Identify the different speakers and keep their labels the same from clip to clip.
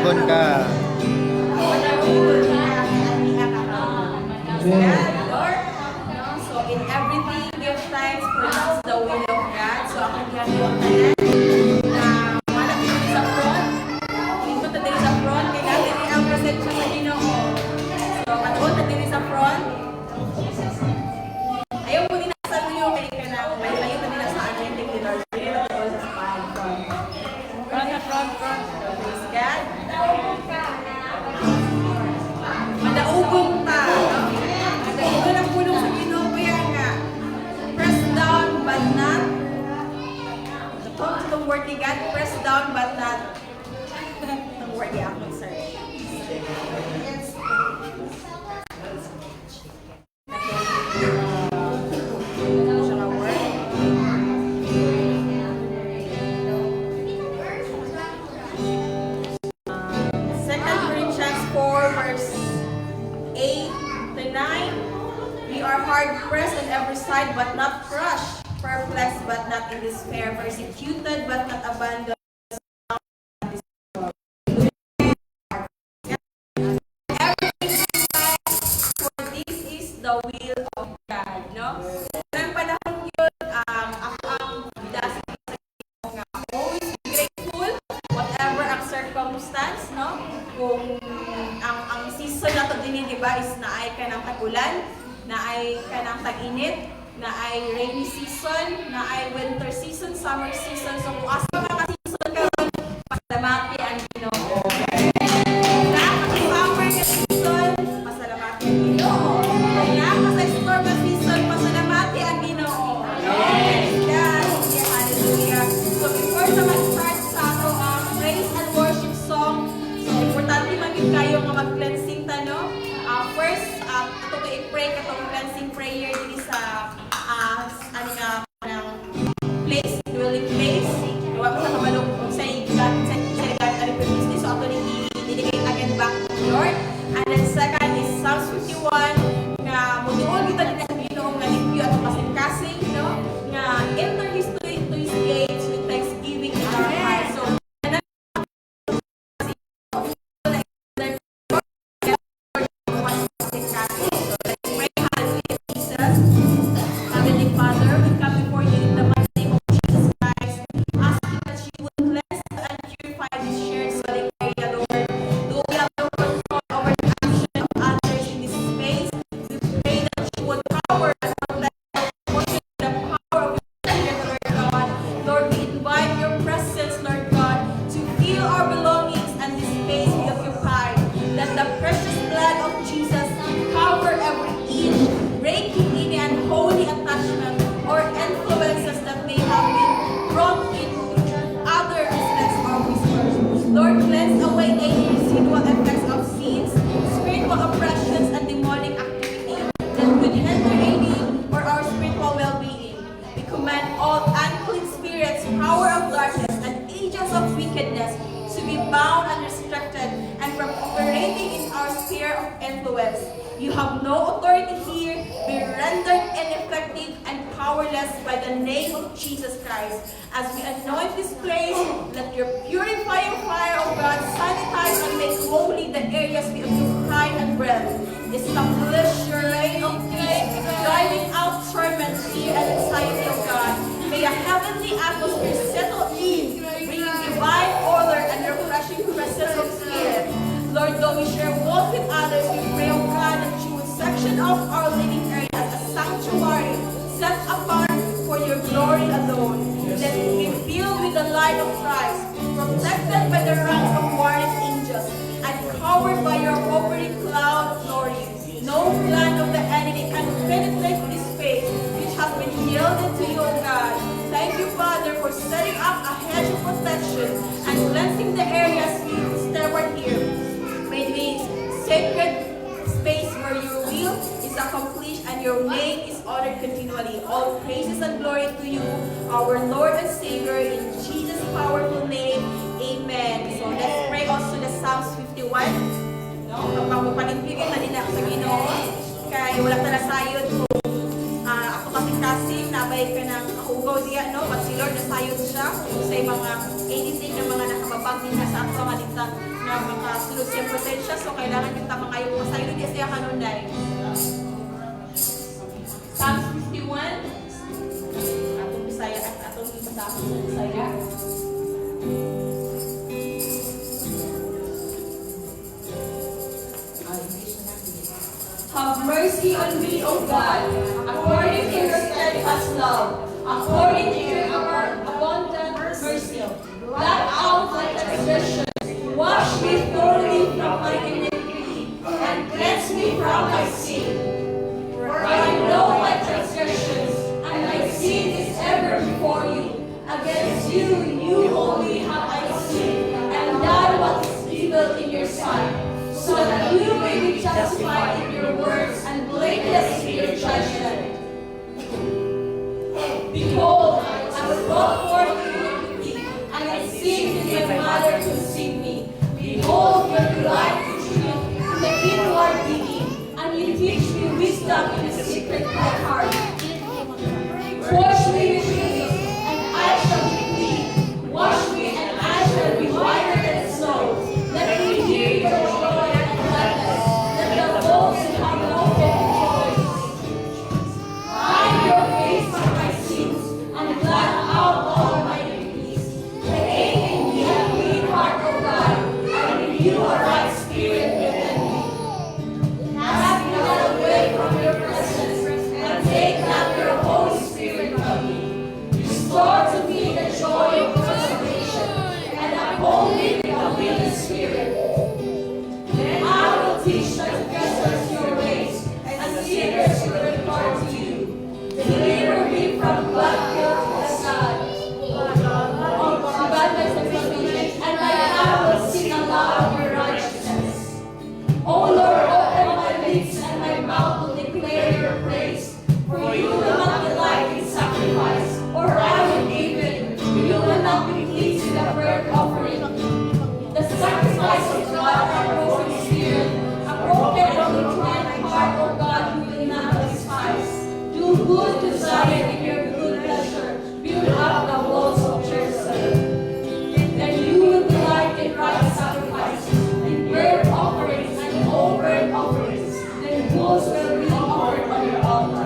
Speaker 1: Sabon ka.
Speaker 2: So in everything, give thanks, for that's the will of God. So akong ginagawa na malaki din sa front. Lingkod na din sa front. Kaya natin ang presensya sa Ginoo. So matuon na din sa front. Ayaw mo din sa luyo kay ka na. May layo na din sa anointing ni Lord. Front. Praise God. Madaugong ta. Madaugong ang pulong sa Ginoo kaya nga. Press down but not. Itong word ni God, press down but not. Itong word ni ako, sir. Hard-pressed on every side, but not crushed. Perplexed, but not in despair. Persecuted, but not abandoned. For this is the will of God. No? Ang panahon yun, ako ang bidasi sa inyo nga. Always be grateful, whatever ang circumstance, no? Kung ang season na ito din, di ba, is na ay ka ng tag-ulan, na ay kanang tag-init, na ay rainy season, na ay winter season, summer season. So kung asa mga season karon, pasalamati ang Ginoo. Na summer na season, pasalamati ang Ginoo. Na sa storm na season, pasalamati ang Ginoo. Yes, hallelujah. So before na mag-start sa ato ang praise and worship song, so importante man yun kayo nga mag-cleansing tano. First, ito ko i-pray katong cleansing prayer dito sa place, dwelling place. Gawa ko sa kabalong kung sa God, business. So, ako i-dedicate again back to the Lord. And then second is Psalms 51, nga mutuon kita din sa Ginoo nga limpyo at kasing-kasing, no? Nga enter his gates with thanksgiving in our hearts. So, you have no authority here, be rendered ineffective and powerless by the name of Jesus Christ. As we anoint this place, let your purifying fire of God sanitize and make holy the areas we occupy and breath. Establish your reign of peace, driving out torment, fear, and anxiety of God. May a heavenly atmosphere settle in, bringing divine order and refreshing presence of Spirit. Lord, though we share walk with others, we pray, oh God, that you would section off our living area as a sanctuary, set apart for your glory alone. Let it be filled with the light of Christ, protected by the ranks of warring angels, and covered by your hovering cloud of glory. No plan of the enemy can penetrate this space, which has been yielded to you, O God. Thank you, Father, for setting up a hedge of protection and cleansing the areas we steward here. May this sacred space where your will is accomplished and your name is honored continually. All praises and glory to you, our Lord and Savior, in Jesus' powerful name. Amen. So let's pray also the Psalms 51. No? Kapag magpanimpigin na din ako sa Ginoo, kaya wala ka na sayod kung ako kasing-kasing, nabay ka ng kahugaw diya, no? But si Lord nasayod siya sa mga anything na mga nakababag din na sa ato, mga dita, na mga kailangan yung tama kayo masayo niya siya kanunday. Psalms 51. Atong Bisaya at atong ibasahon sa Bisaya. Have mercy on me, O God, according to your steadfast love, according to your abundant mercy. Blot out my transgressions, wash me thoroughly from my iniquity, and cleanse me from my sin. For I know my transgressions, and my sin is ever before you. Against you, you only have I sinned, and done what is evil in your sight, so that you may be justified in your words and blameless in your judgment. Behold, I was brought forth in iniquity, and I sinned in my mother conceived me. Behold, your delight is in the inward being, and you teach me wisdom in the secret of my heart. Wash me with hyssop, and I shall be clean. Wash me, and I shall be whiter than snow. Let me hear your joy and gladness. Let the bones have no joy. Hide your face from my sins, and blot out all my iniquities. Create in me a clean heart, O God, and renew a right spirit within me. Cast me not away from your presence, and take not your Holy Spirit from me. Restore to me the joy of your salvation, and uphold me with a willing spirit. Then I will teach transgressors your ways, and sinners will return to you. Deliver me from blood guilt and sad, and my tongue will sing aloud of your righteousness. O Lord, open my lips, and my mouth will declare your praise. For you will not delight in sacrifice, or I will give it. You will not be pleased with a burnt offering. The sacrifice of God and a broken spirit, a broken and contrite heart, O God, you will not despise. Do good to Zion in your good pleasure. Build up the walls of Jerusalem. Then you will delight in right sacrifices, in burnt offerings and in all burnt offerings. Then bulls will be offered on your altar.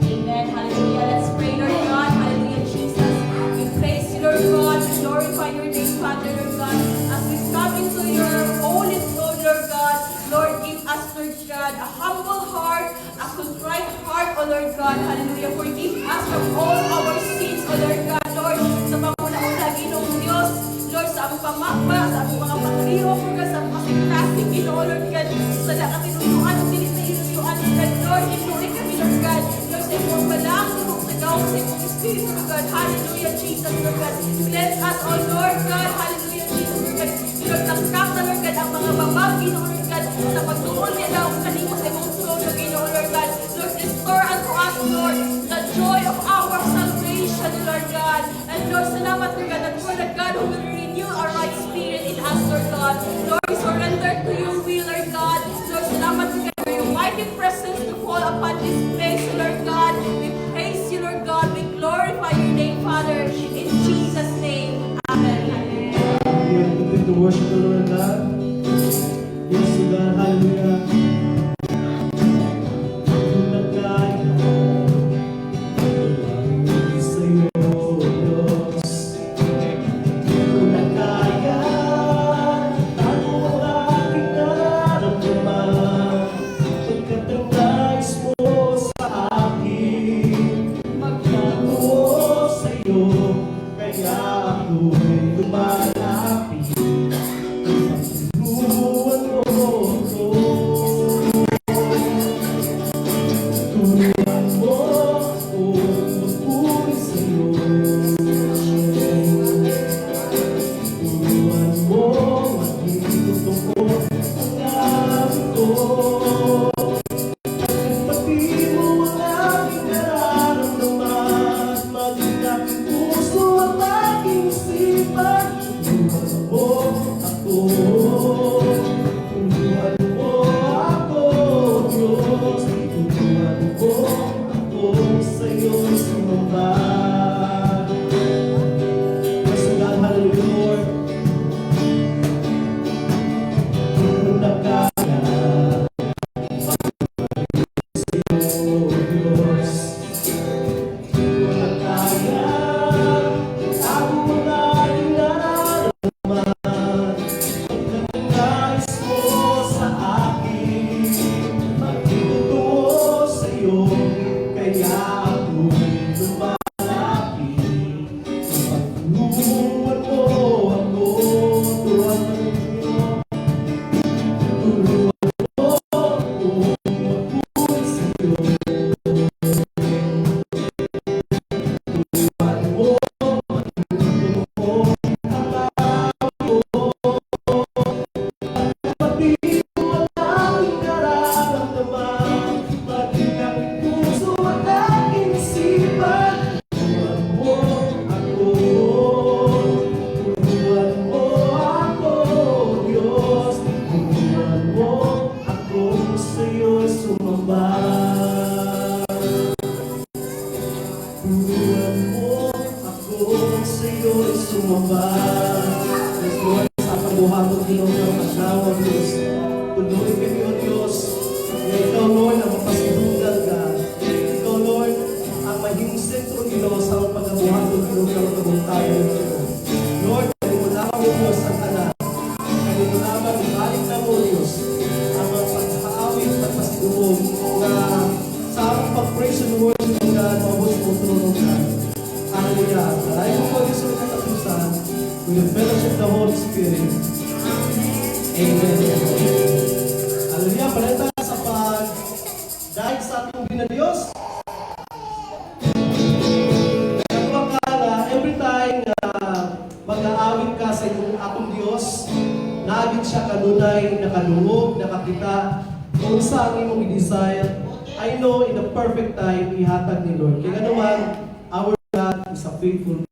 Speaker 2: Amen. Hallelujah. Let's pray, Lord God. Hallelujah, Jesus. We praise you, Lord God. We glorify your name, Father, Lord God. As we come into your holy throne, Lord God, Lord, give us, Lord God, a humble heart, a contrite heart, O Lord God. Hallelujah. Forgive us from all our sins, O Lord God. Lord, sa pamuna-una, Ginoong Diyos, Lord, sa among pamakba, sa among mga paglihok, Lord God, sa among kasing-kasing, Ginoo, Lord God, sa lahat tinuyuan, o tinitayuan, Lord, inulit kami, Lord God. Lord, sa imong balang, sa imong sagaw, sa imong Espiritu, Lord God. Hallelujah, Jesus, Lord God. Cleanse us, O Lord God. Hallelujah, Jesus, Lord God. Lord, tangkap na, Lord God, ang mga babag, Ginoo, Lord God, sa pagtuon niya daw, kanimo sa imong trono, Ginoo, Lord God. Lord, restore unto us, Lord, the joy of our salvation, Lord God. And Lord, salamat, Lord God, that you are the God who will renew our right spirit in us, Lord God. Lord, we surrender to your will, Lord God. Lord, salamat, Lord God, for your mighty presence to fall upon this place, Lord God. We praise you, Lord God. We glorify your name, Father. In Jesus' name, amen.
Speaker 1: We are going to worship the Lord God. Yes, to God, hallelujah. Kung nagkaya, tumawid sa'yo, Diyos. Kung nagkaya, ano ang aking naramdaman? Pagkat ang nais mo sa akin, magkaroon sa'yo, kaya ako'y lumalapit. Turuan mo ako, turuan mo ako magpuri sa'yo. Turuan mo maging totoo ang gamit ko. Pati mo ang aking nararamdaman, maging aking puso at aking isipan. Turuan mo ako, turuan mo ako, Diyos. Turuan mo ako sa'yo sumambah. Yes, God, hallelujah, Lord. Spirit. Amen. Hallelujah. Panata sa dahil sa ating Panginoon na Diyos. Every time na mag-aawit ka sa atong Diyos, naagit siya kanunay, nakalungog, nakakita, kung saan imong i-desire. I know in the perfect time, ihatag ni Lord. Kaya naman, our God is a faithful God.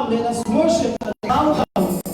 Speaker 1: Come, let us worship and bow down